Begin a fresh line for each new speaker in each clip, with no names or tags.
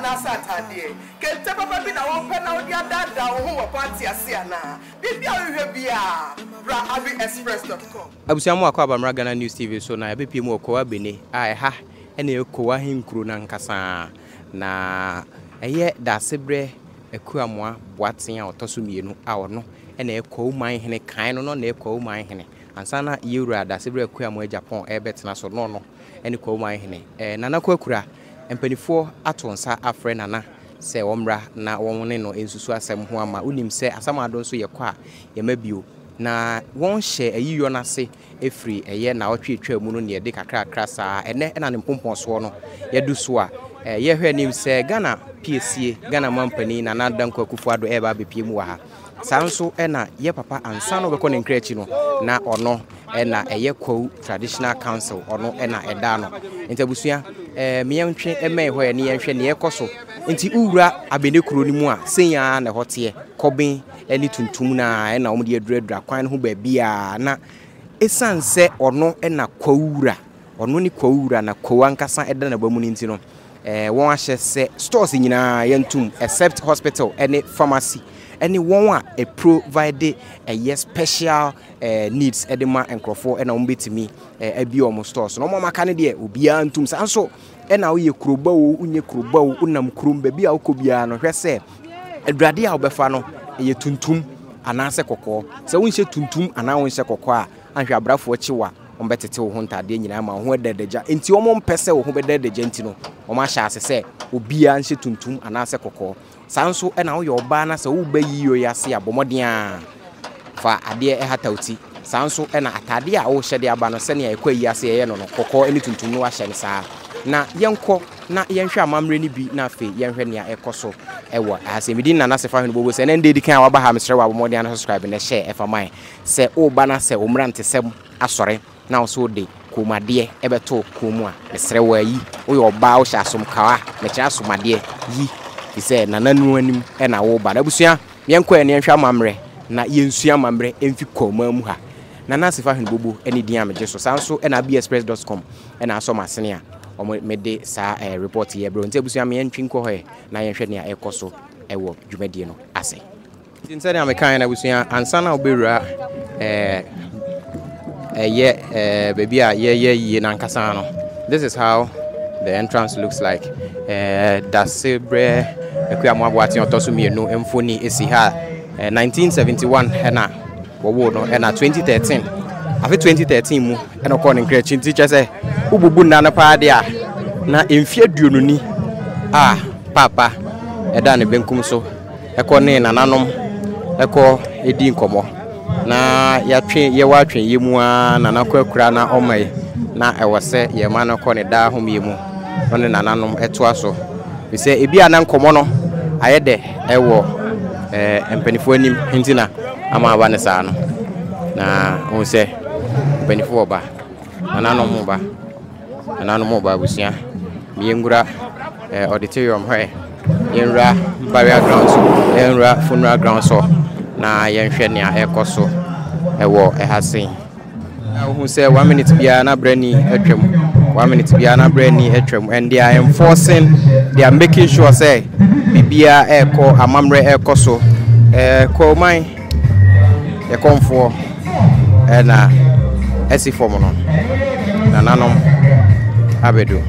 Satade. Can tell Papa Bina open out your dad down who are party as Siana. Maybe I will be a express.com.
Abusiamu akwaba mragana news TV so na yabepi mu okowa bene ha ene okowa hinkru na nkasa na eye Daasebre Akuamoah Boateng a otoso mienu a ono ene Kwahumanhene kan no na Kwahumanhene ansana yewura Daasebre Akuamoah Agyapong ebetena so no ene Kwahumanhene nana kwakura empanifo atonsa afre nana se omra na wonne no ensusu asem ho ama unim se asamado so yekwa yemabio na won hye ayiyo na se efri eye na otwetwa mu no ne de kakra saa ene na ne mpompon so no yedu so a ye hwe nim se Ghana PSA Ghana mampani na nadanko akufuado eba bepie mu wa ha sanso ena ye papa ansa no beko ne nkrachi no na ono ena eye Kwahu Traditional Council ono ena eda no entabusua meyantwe eme ho ye ne yenhwe ne yekoso enti uwura abenekuro ni mu a senya na hote kobin eni tuntum na ena omde adradra kwan ho ba bia na esanse ono ena kwawura ono ni kwawura na Kwahu ankasa eda na bamu ni enti no won ahye se stores nyina yantum except hospital any pharmacy any one a provide a special needs edema enkrofo ena ombetimi abi omo stores no mama kan de obia antum sanso ena wo ye kuroba wo unye kuroba wo unam kurumba bia okobia no hwese adrade a obefa no ye tuntum anase kokko se wonhye tuntum ana wonhye kokko a anhwe abrafo chiwa ombetete wo hontade nyina ma ho dedeja enti omo mpese wo ho bededeja enti no omo ahya asese obia nhye tuntum anase kokko sanso ena wo ye oba na se wo bayiyo yase abomoden a fa ade hatauti sanso ena atade a wo hyede aba no se ne ekwa yase ye no kokko eni tuntum no ahye ne saa na yenko na yenhwe amamre ni bi na afi yenhwe ne ekoso ewo asemidi na nasefa hwe no bobo se na ndedi kan wa ba ha mesre wa abomoden na subscribe na share efa mai se o ba na se omrante sem asore na oso de komade ebeto komu a mesre wa yi o yo ba o sha som kawa me kira somade yi ise na nanu anim e na wo ba na busua yenko ene yenhwe amamre na yensu amamre emfi koma mu ha na nasefa hwe no bobo eni din amje so sanso e na bexpress.com e na aso masene a omo mede sa report ye bro nte busua me yentwi nko hoye na yenhwe ne ekoso ewo dwumadie no ase tinse na me kan na busua ansana obewura baby ye na nkasa no. This is how the entrance looks like. Daasebre Akuamoah Boateng otoso mienu emfoni esi ha 1971 hena wo no na 2013 afi 2013 mu ena ko ne nkrechi teacher say ububu na pa de a na emfie aduonuni papa eda ne benkum so eko ne nananom eko edi nkomo na yatwe ye watwe yemu a nanakwa na omai na ewose ye ma no ko ne da hom yemu no ne nananom etoa so we say ebi anan nkomo no ayede ewo empanifo anim hintina ama aba ne saa no na on say empanifo oba nananom ba busia miyengura auditorium he yenra burial ground so yenra funeral ground so na yenhwe ne ekoso ewo ehasen who say 1 minute bia na brani atwam 1 minute bia na brani atwam and they are enforcing, they are making sure say bibia eko amamre ekoso ko man e konfo na esi form no na nanom abedu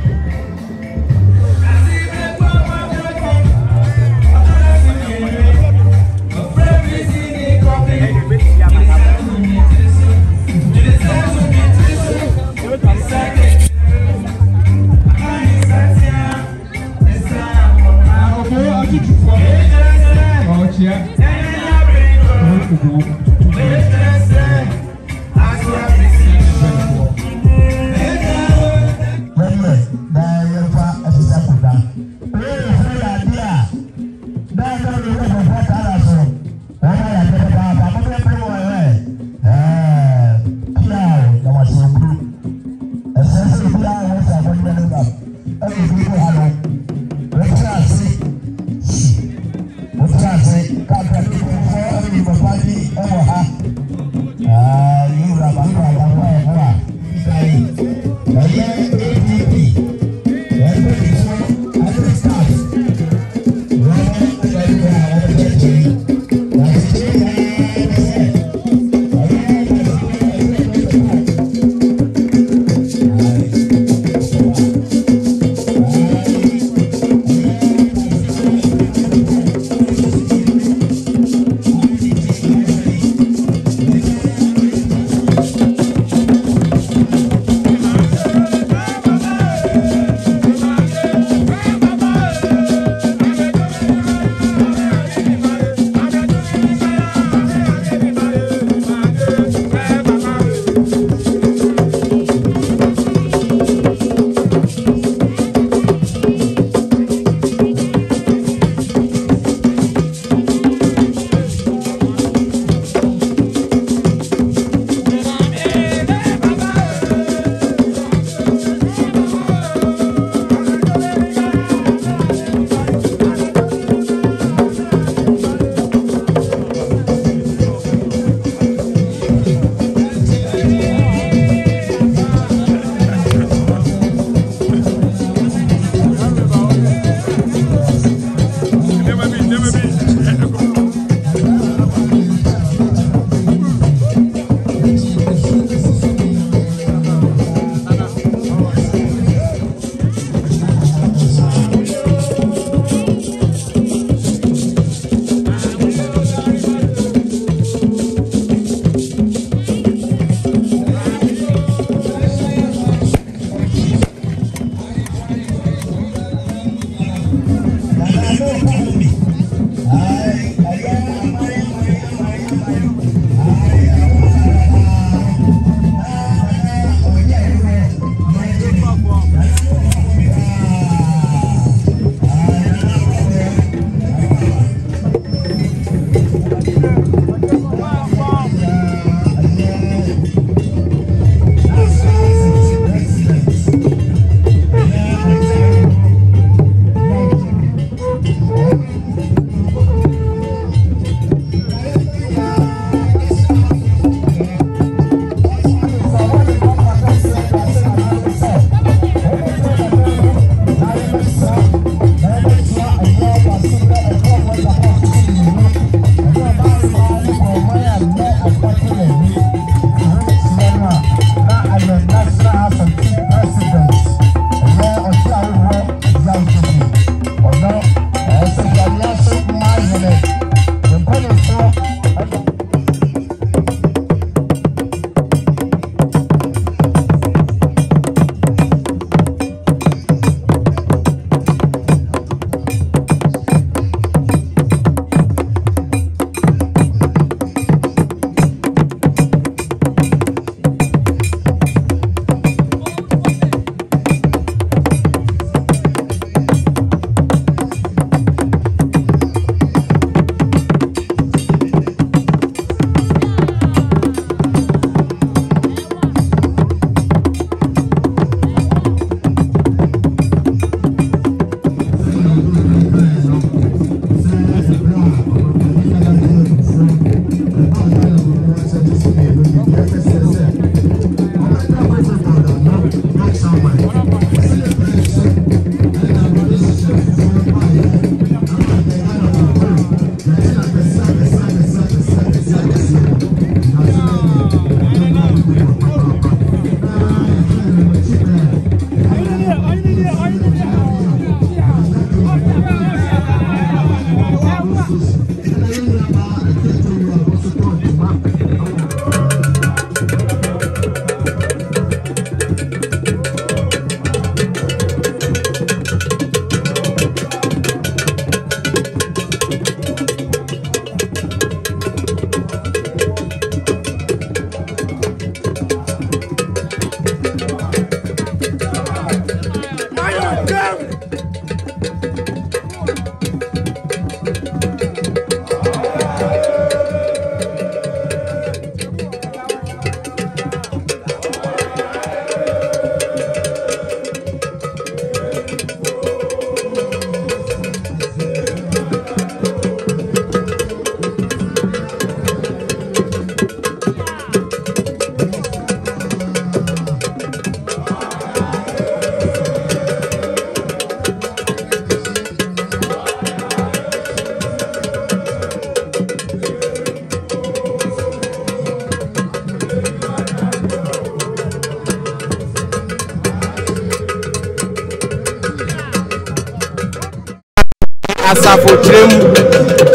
asafo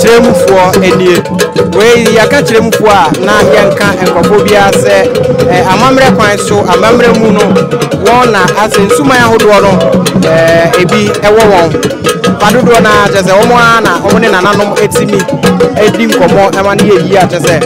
tremu for enie we yaka tremu for na yanka enkofo bia se amamre kwan so amamre mu no won na asensuma ya hodo no ebi ewo won padodo na jese omo na omo ne nananom etimi edi nkomo ema ne yeyi a jese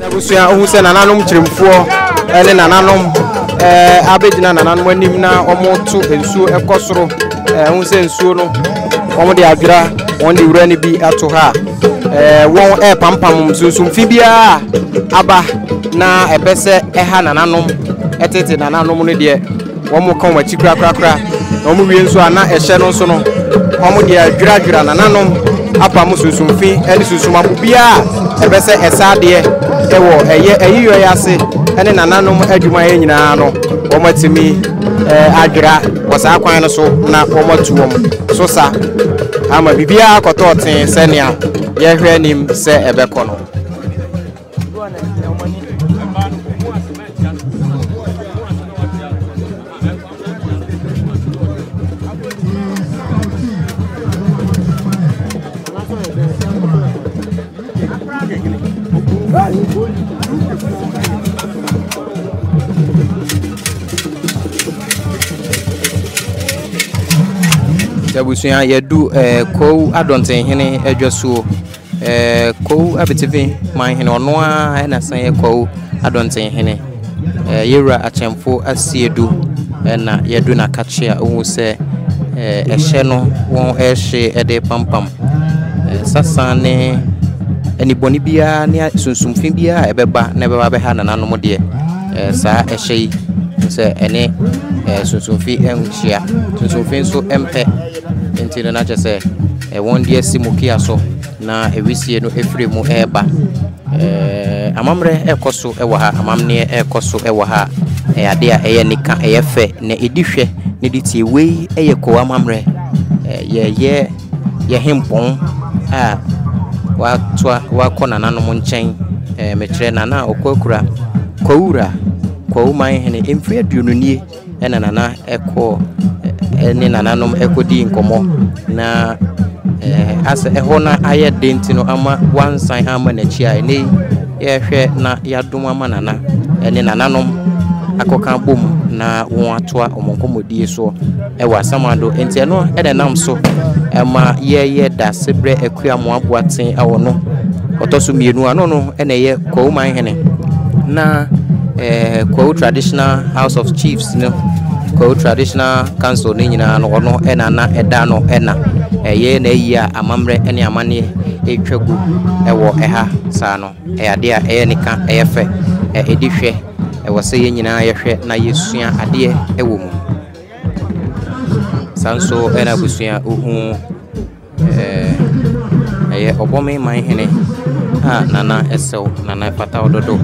Busuya ohuse nananom chiremfuo ene nananom abegina nananom anim na omoto ensuo ekosoro ohuse ensuo no omo de adwira won de wura ne bi ato ha won pampam sunsun fi bia aba na ebese eha nananom etete nananom no de won kan wachi kra na omo wie ensuo ana ehye no so no omo de adwira nananom apa sunsun fi ene sunsun mabubia ebese esade ewo eyiyo yase ene nananom adwuma ye nyina no omatimi adwira wasa kwan no so na omatuom so sa ama bibia akototen senia ye hwe nim se ebekọ no Busuya yedu Kwahu Adontenhene adwaso Kwahu abetivi Manhene ono a na san ye Kwahu Adontenhene yewura achemfo asiedu na yedu na kachia ohu se ehye no won ehye ede pampam sasane eni boni bia ne sunsumfin bia ebeba na ebeba be ha nananom de sa ehye se ene sunsumfin enhia sunsumfin so empe entino na chese won die simukia so na ewisie no efremu eba amamre ekoso ewo ha amamne ekoso ewo ha ade a eye nika eye fe na edihwe ne ditie wei eye ko amamre ye hempon a wa kona nanom nchen mekire nana okokura Kwahumanhene emfri aduonunie ena nana eko ene nananom ekodi nkomo na asa ehona aye dentino ama wansan ama na chia ene ye hwe na yadom ama nana ene nananom akoka bom na won atoa omonkomodie so ewa samando enti eno ede nam so ema ye Daasebre Akuamoah Boateng awono otoso mienu ano no ene ye Kwahumanhene na Kwahu Traditional House of Chiefs no Kwahu Traditional Council ni nyina no ono ena na eda no ena ye na yi a amamre ene amane etwagu ewo eha sa no ade a nika eyefe edihwe ewo se ye nyina yehwe na yesua ade ewo mu sanso ena busua ohu eye obome Manhene nana esew nana fata ododo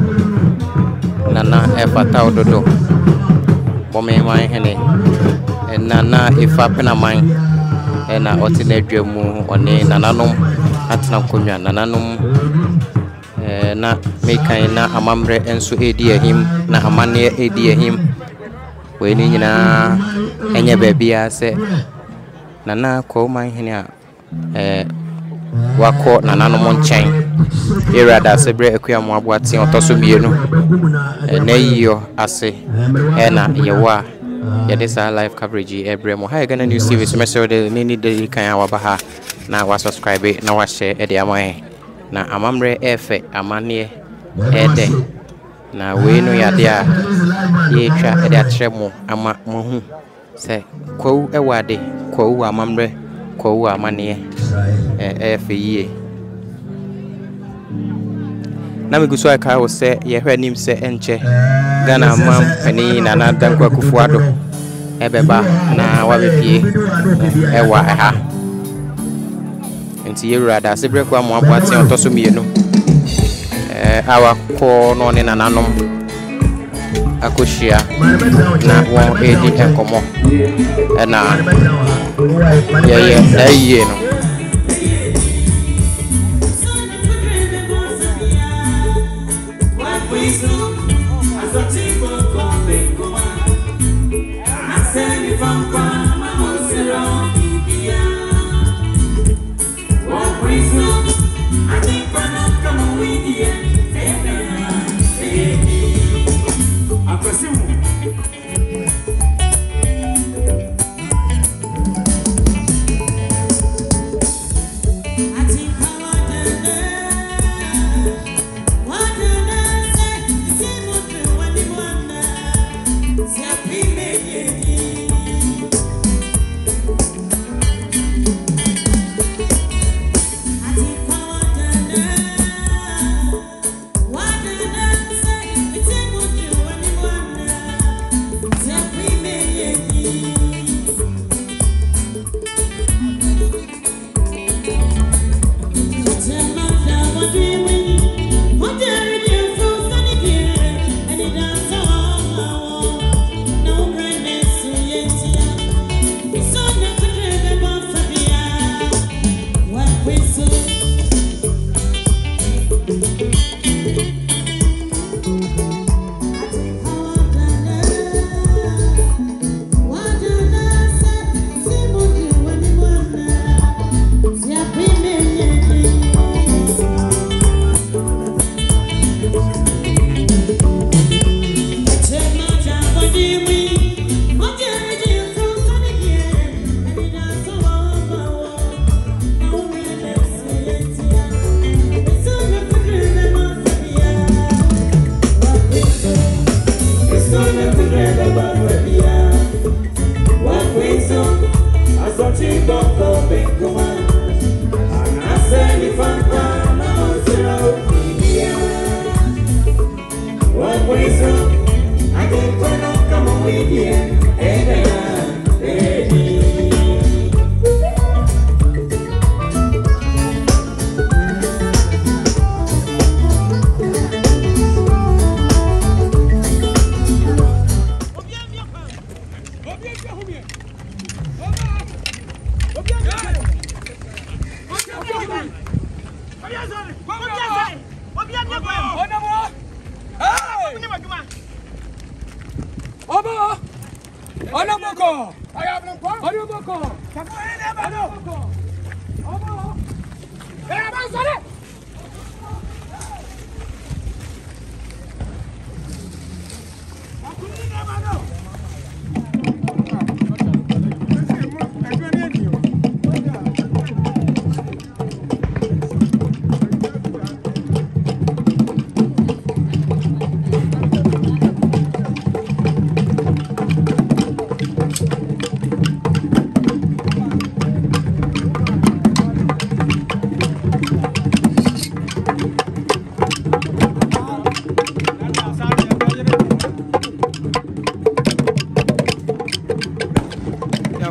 nana efata ododo bome Manhene nana ifa pena man ena otina dwamu one nananom atena konwa nananom na mekan na amamre enso edi ahim na amane edi ahim we ni nyina enye bebia se nana Kwahumanhene a wako nananom nchen era Daasebre Akuamoah Boateng otoso mienu na yiyo ase ena yewa yadesa live coverage ebremo ha Ghana News TV so message de ni de kan awaba ha na wa subscribe na wa share e de amahe na amamre efe amane ede na we no yade a ye twa e de atremo ama mohu se Kwahu ewade Kwahu amamre Kwahu amane efe yie na me guso aka wo se ye hwe nim se enche Ghana mam pani na na dankwa kufuado ebeba na wabepie ewa ha enti yewura Daasebre Kwahumanhene Boateng otoso mienu awa ko no ne nananom akoshia na won edi enkomo na ye no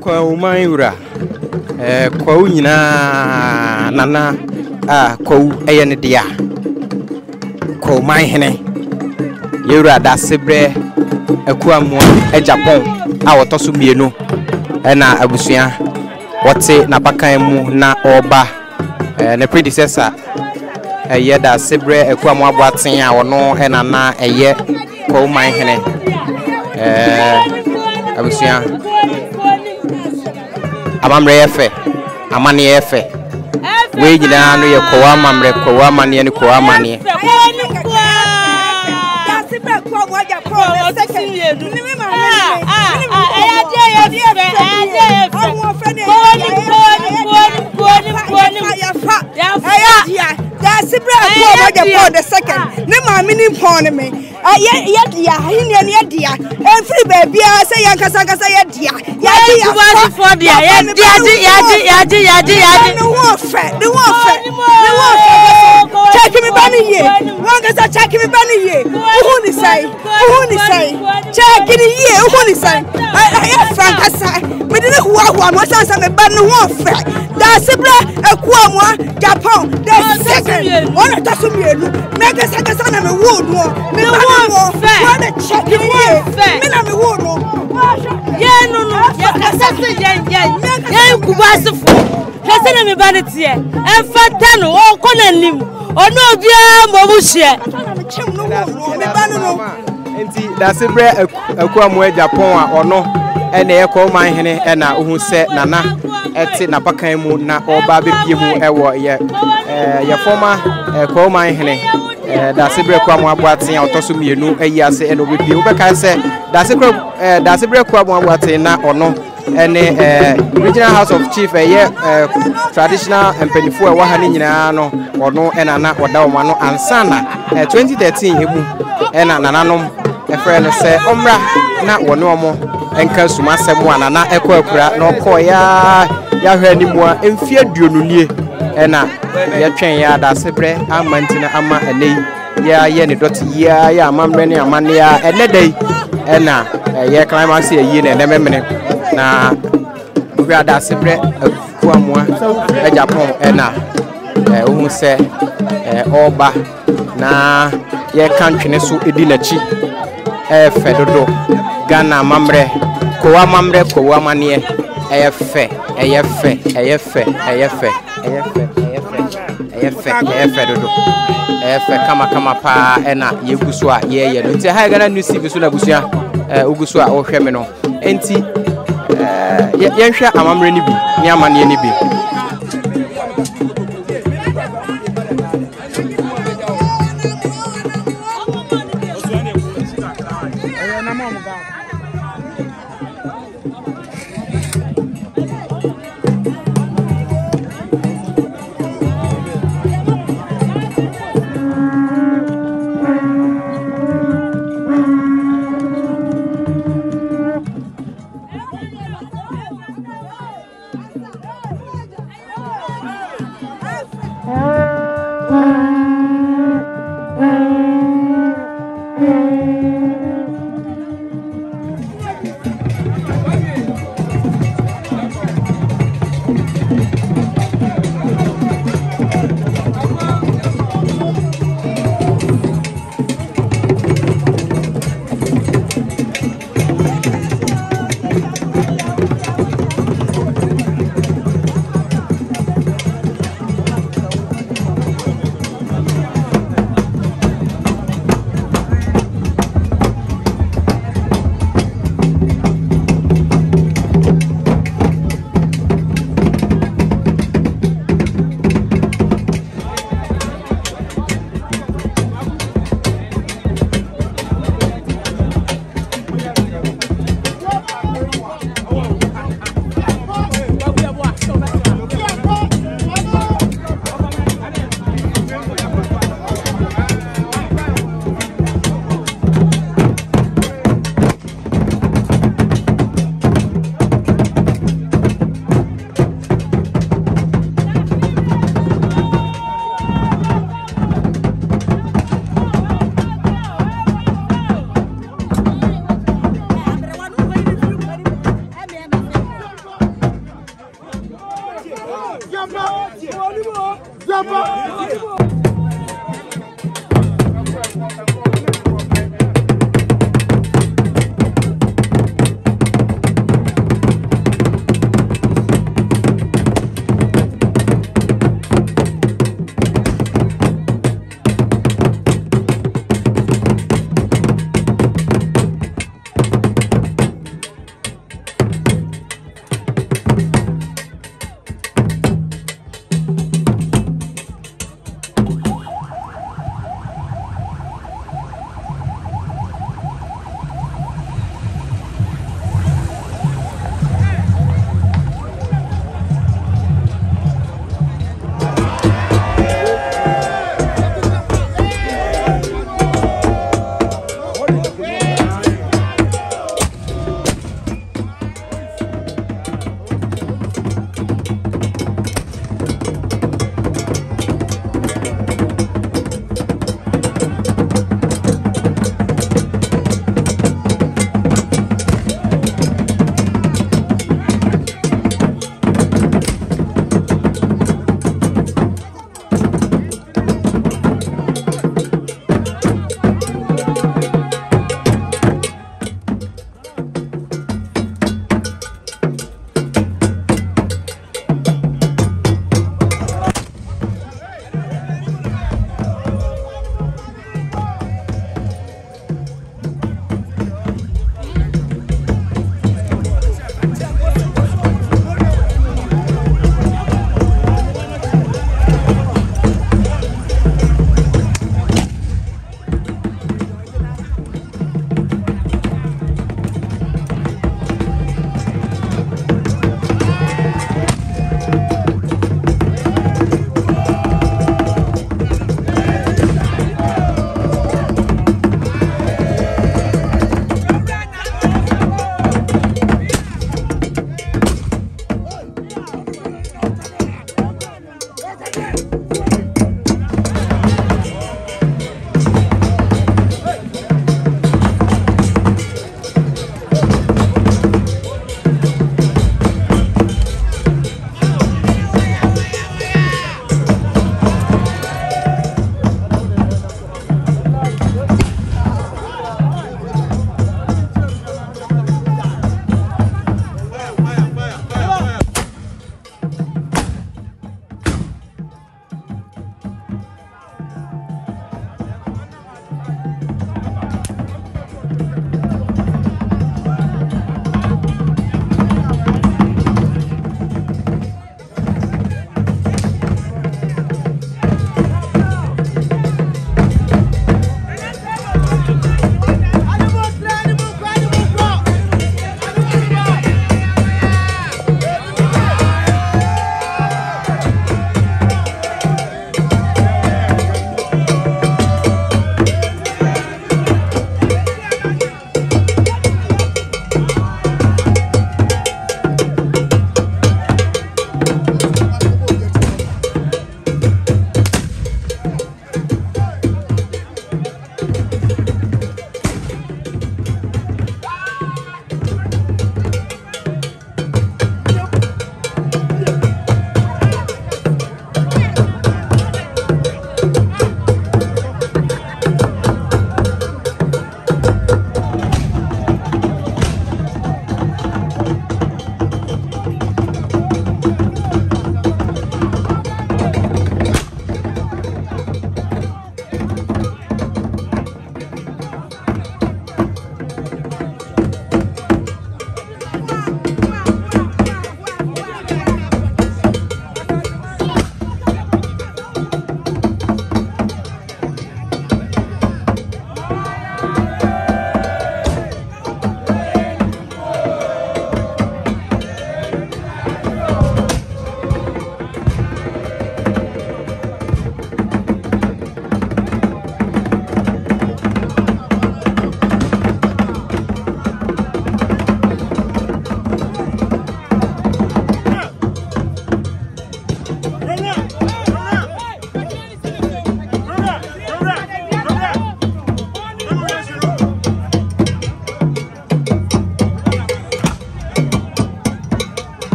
Kwahumanhene Kwahu nyina nana Kwahu eyene dia Kwahumanhene Yewura Daasebre Akuamoah Agyapong a wotoso mienu na abusua wote na bakan mu na oba ne predecessor eye Daasebre Akuamoah Boateng a wono na eye Kwahumanhene abusua amamre yefe amane yefe we nyina no ye Kwahu amamre Kwahu amane ne Kwahu amane
Daasebre Akuamoah the second. Ne maami ni mpon me. Ye dia, Hene dia. Every baby say yankasa ye dia. Ya dia for dia. Ya dia. No one fair. Check me bani ye. One kasa check me bani ye. Who ni say? Check ni ye. Who ni say? I frankasa. Me didn't who mo say me ban no one fair. Daasebre Akuamoah Agyapong the second. One to some you. Make a second na me wood no. Me no fair. What check ni ye. Me na me wood no. Yeah no. Ya kasa ya kubasifo. Hese na me baneti e. Enfata no o kona nim. Ono obia mobuhye. Me banu no.
Enti Daasebre Akuamoah Agyapong a ono ene ye Kwahumanhene ena ohun se nana eti na bakan mu na oba bepie mu ewo ye former Kwahumanhene Daasebre Akuamoah Boateng a otoso mienu ayi ase ene obepie wo beka se Daasebre Akuamoah Boateng na ono ene regional house of chief traditional empenifo e wa ha ni nyina no ono ena na oda wo no ansana 2013 emu ena nananom efre no se omra na wono omo enka suma semu anana ekọ akura na okọ ya hwe animu a emfi aduonunie ena ya twen ya Daasebre amantina ama enei ya ye ne dot ya amamre ne amane ya enedai ena ye climax ye ne memene na obia Daasebre Akuamoah Agyapong ena ohun se oba na ye kantwene so edi nachi fedodo Ghana mamre Kwahu amane eyefe dodo eyefe kama pa ena yeguso a ye no nti ha Ghana News TV so na busua uguso a wo hwe me no enti yenhwe amamre ni bi ni amane ni bi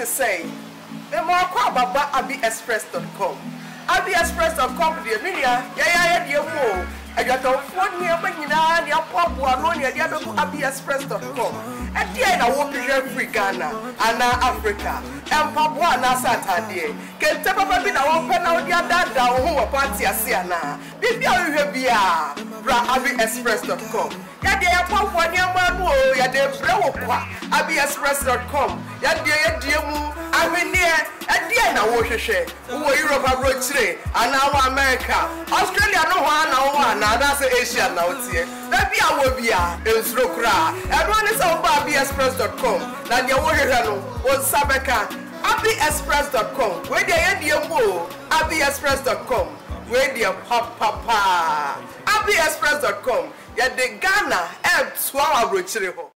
to say, abiexpress.com. abiexpress.com, dear Minia, dear Mo. I got a phone near Manhene, the Akuamoah, the abiexpress.com. And then I want to hear free Ghana, and Africa, and Papua Nasatade. Can tell me now open out the other down who are party Asiana. Maybe I will be abiexpress.com. Ya de Papua Nyamano, ya de Brewopa, abiexpress.com. Ya de mu, Manhene, and then I will share. Who are Europe abroad today, and now America, Australia, no one, that's Asia now. Maybe I will be a Srokra. Everyone is on abiexpress.com. Now you will Sabeka. abiexpress.com. Where they end your mo, abiexpress.com. Where they papa. abiexpress.com. Ya de Ghana, Swallow Rochero.